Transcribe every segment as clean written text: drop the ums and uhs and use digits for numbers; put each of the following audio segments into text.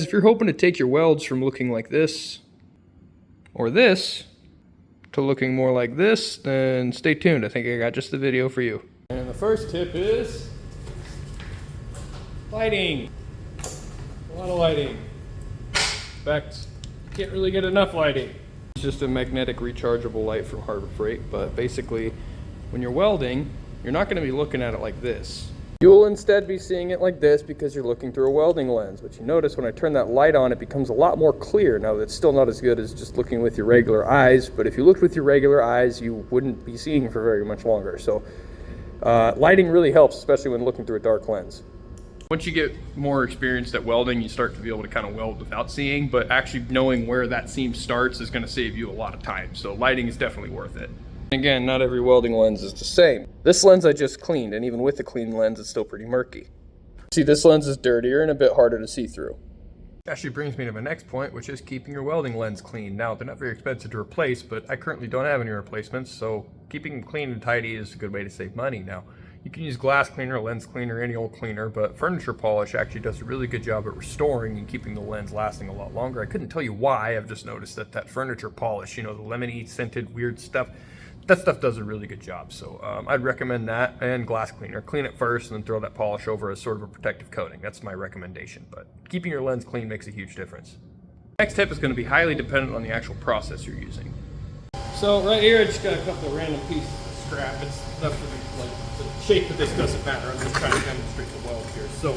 If you're hoping to take your welds from looking like this or this to looking more like this, then stay tuned. I think I got just the video for you. And the first tip is lighting. A lot of lighting. In fact, you can't really get enough lighting. It's just a magnetic rechargeable light from Harbor Freight, but basically when you're welding, you're not going to be looking at it like this. You'll instead be seeing it like this because you're looking through a welding lens. But you notice when I turn that light on, it becomes a lot more clear. Now, that's still not as good as just looking with your regular eyes, but if you looked with your regular eyes, you wouldn't be seeing for very much longer. So lighting really helps, especially when looking through a dark lens. Once you get more experienced at welding, you start to be able to kind of weld without seeing, but actually knowing where that seam starts is going to save you a lot of time. So lighting is definitely worth it. Again, not every welding lens is the same. This lens I just cleaned, and even with the clean lens, it's still pretty murky. See, this lens is dirtier and a bit harder to see through. Actually brings me to my next point, which is keeping your welding lens clean. Now, they're not very expensive to replace, but I currently don't have any replacements, so keeping them clean and tidy is a good way to save money. Now, you can use glass cleaner, lens cleaner, any old cleaner, but furniture polish actually does a really good job at restoring and keeping the lens lasting a lot longer. I couldn't tell you why. I've just noticed that furniture polish, you know, the lemony scented weird stuff, that stuff does a really good job. So I'd recommend that and glass cleaner. Clean it first and then throw that polish over as sort of a protective coating. That's my recommendation, but keeping your lens clean makes a huge difference. Next tip is going to be highly dependent on the actual process you're using. So right here I just got a couple of random pieces of scrap. It's nothing like the shape of this doesn't matter. I'm just trying to demonstrate the weld here. So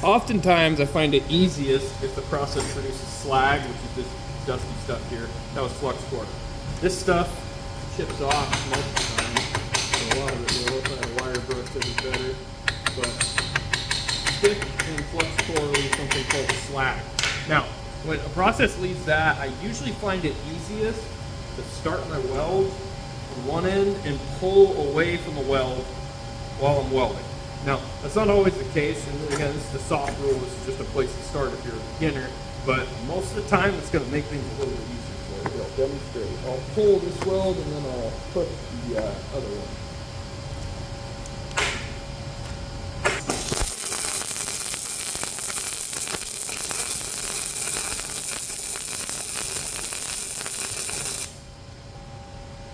oftentimes I find it easiest if the process produces slag, which is this dusty stuff here. That was flux core. This stuff chips off most of the time. So a lot of it will. If I had a wire brush, that'd be better. But stick and flux core leaves something called slag. Now, when a process leaves that, I usually find it easiest to start my weld from one end and pull away from the weld while I'm welding. Now, that's not always the case, and again, this is the soft rule. This is just a place to start if you're a beginner. But most of the time, it's going to make things a little bit easier for you. I'll demonstrate. I'll pull this weld and then I'll push the other one.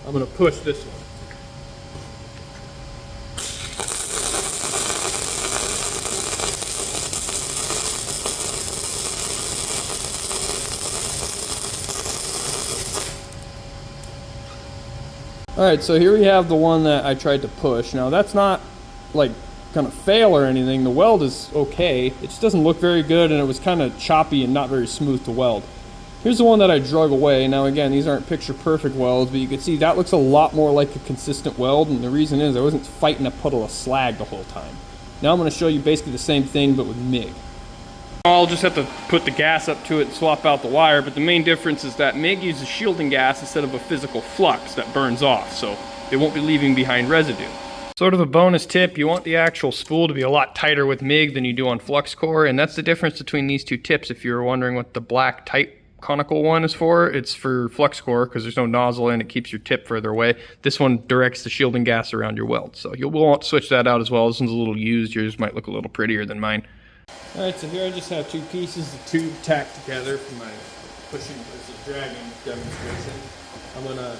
I'm going to push this one. Alright, so here we have the one that I tried to push. Now that's not like gonna fail or anything. The weld is okay. It just doesn't look very good and it was kind of choppy and not very smooth to weld. Here's the one that I drug away. Now again, these aren't picture perfect welds, but you can see that looks a lot more like a consistent weld, and the reason is I wasn't fighting a puddle of slag the whole time. Now I'm gonna show you basically the same thing but with MIG. I'll just have to put the gas up to it and swap out the wire, but the main difference is that MIG uses shielding gas instead of a physical flux that burns off, so it won't be leaving behind residue. Sort of a bonus tip, you want the actual spool to be a lot tighter with MIG than you do on flux core, and that's the difference between these two tips. If you're wondering what the black tight conical one is for, it's for flux core because there's no nozzle and it keeps your tip further away. This one directs the shielding gas around your weld, so you'll want to switch that out as well. This one's a little used, yours might look a little prettier than mine. Alright, so here I just have two pieces of tube tacked together for my pushing versus dragging demonstration. I'm going to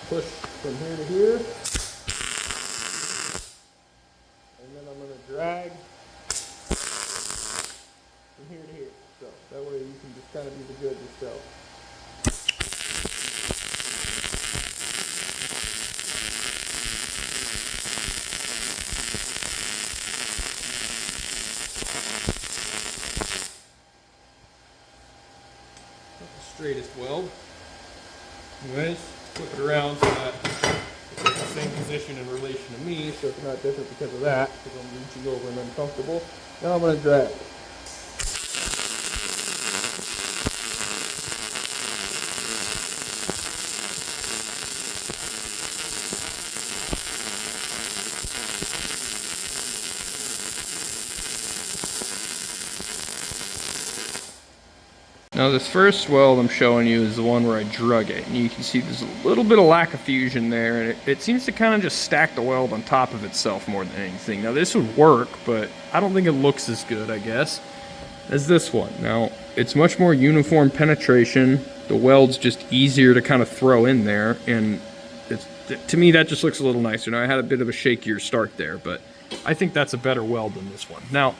push from here to here, and then I'm going to drag from here to here. So that way you can just kind of be the good yourself. Straightest weld. Anyways, flip it around so that it's in the same position in relation to me, so it's not different because of that, because I'm reaching over and uncomfortable. Now I'm going to drag. Now this first weld I'm showing you is the one where I drug it, and you can see there's a little bit of lack of fusion there, and it seems to kind of just stack the weld on top of itself more than anything. Now this would work, but I don't think it looks as good, I guess, as this one. Now it's much more uniform penetration, the weld's just easier to kind of throw in there, and to me that just looks a little nicer. Now I had a bit of a shakier start there, but I think that's a better weld than this one. Now,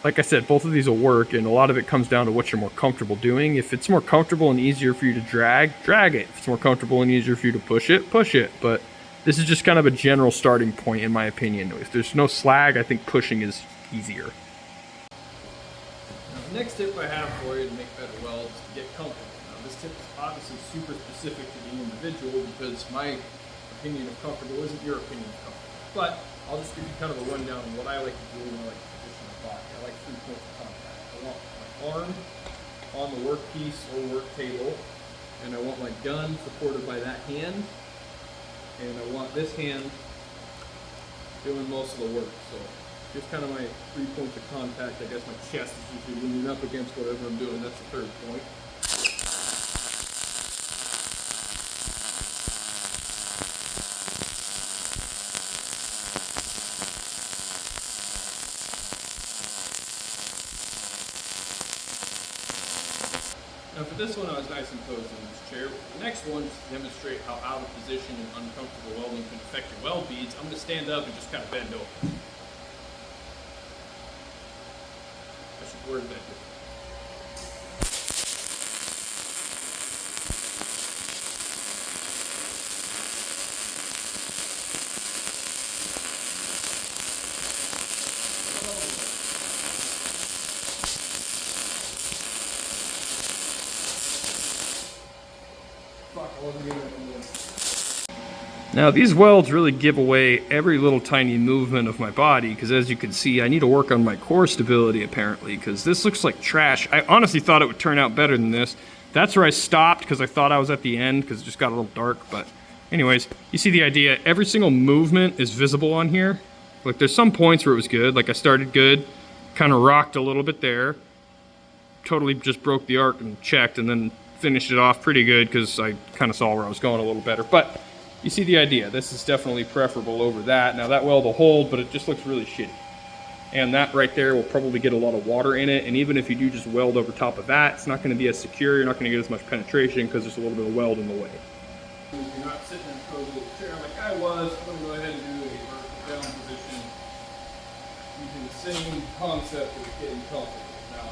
like I said, both of these will work, and a lot of it comes down to what you're more comfortable doing. If it's more comfortable and easier for you to drag, drag it. If it's more comfortable and easier for you to push it, push it. But this is just kind of a general starting point in my opinion. If there's no slag, I think pushing is easier. Now, the next tip I have for you to make better welds is to get comfortable. Now this tip is obviously super specific to the individual because my opinion of comfortable isn't your opinion of comfortable. But I'll just give you kind of a rundown of what I like to do when I like to position my body. I like 3 points of contact. I want my arm on the workpiece or work table, and I want my gun supported by that hand, and I want this hand doing most of the work. So just kind of my 3 points of contact. I guess my chest is usually leaning up against whatever I'm doing. That's the 3rd point. Now for this one I was nice and cozy in this chair. The next one, to demonstrate how out of position and uncomfortable welding can affect your weld beads, I'm going to stand up and just kind of bend over. I should word that differently. Now these welds really give away every little tiny movement of my body, because as you can see I need to work on my core stability apparently, because this looks like trash. I honestly thought it would turn out better than this. That's where I stopped because I thought I was at the end because it just got a little dark. But anyways, you see the idea. Every single movement is visible on here. Like there's some points where it was good, like I started good, kind of rocked a little bit there, totally just broke the arc and checked, and then finished it off pretty good because I kind of saw where I was going a little better. But you see the idea. This is definitely preferable over that. Now that weld will hold, but it just looks really shitty. And that right there will probably get a lot of water in it. And even if you do just weld over top of that, it's not going to be as secure. You're not going to get as much penetration because there's a little bit of weld in the way. If you're not sitting in a cozy little chair like I was, I'm going to go ahead and do a vertical down position using the same concept of getting comfortable. Now,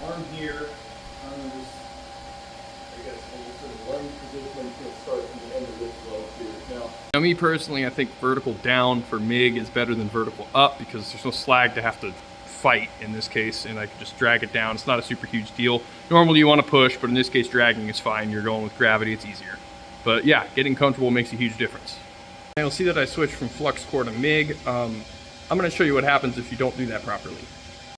arm here, I'm going to just, I guess, sort of run position until start from the end of this weld here. Now, me personally, I think vertical down for MIG is better than vertical up because there's no slag to have to fight in this case, and I can just drag it down. It's not a super huge deal. Normally you want to push, but in this case dragging is fine. You're going with gravity, it's easier. But yeah, getting comfortable makes a huge difference. And you'll see that I switched from flux core to MIG. I'm going to show you what happens if you don't do that properly.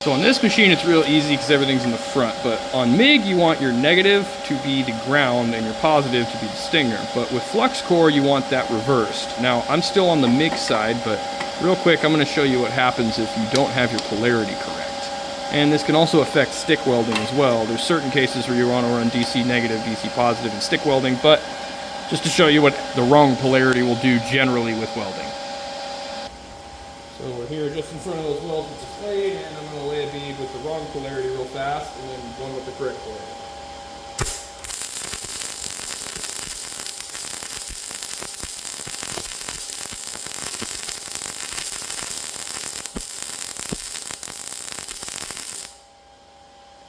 So on this machine it's real easy because everything's in the front, but on MIG you want your negative to be the ground and your positive to be the stinger. But with flux core you want that reversed. Now I'm still on the MIG side, but real quick I'm going to show you what happens if you don't have your polarity correct. And this can also affect stick welding as well. There's certain cases where you want to run DC negative, DC positive in stick welding, but just to show you what the wrong polarity will do generally with welding. So we're here just in front of those welds with the slade, and I'm going to lay a bead with the wrong polarity real fast, and then one with the correct polarity.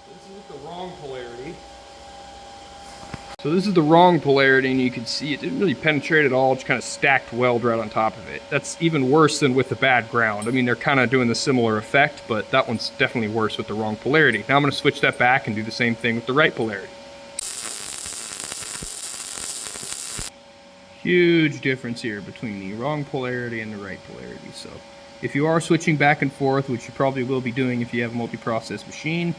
This is the wrong polarity. So this is the wrong polarity, and you can see it didn't really penetrate at all, just kind of stacked weld right on top of it. That's even worse than with the bad ground. I mean, they're kind of doing the similar effect, but that one's definitely worse with the wrong polarity. Now I'm going to switch that back and do the same thing with the right polarity. Huge difference here between the wrong polarity and the right polarity. So if you are switching back and forth, which you probably will be doing if you have a multi-process machine,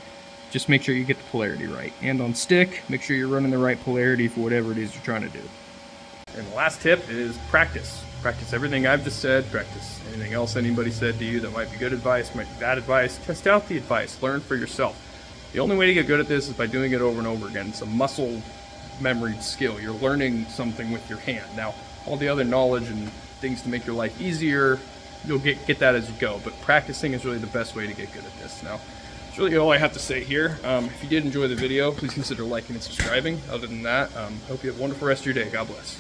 just make sure you get the polarity right. And on stick, make sure you're running the right polarity for whatever it is you're trying to do. And the last tip is practice. Practice everything I've just said, practice anything else anybody said to you that might be good advice, might be bad advice. Test out the advice, learn for yourself. The only way to get good at this is by doing it over and over again. It's a muscle memory skill. You're learning something with your hand. Now, all the other knowledge and things to make your life easier, you'll get that as you go. But practicing is really the best way to get good at this. Now, that's really all I have to say here. If you did enjoy the video, please consider liking and subscribing. Other than that, hope you have a wonderful rest of your day. God bless.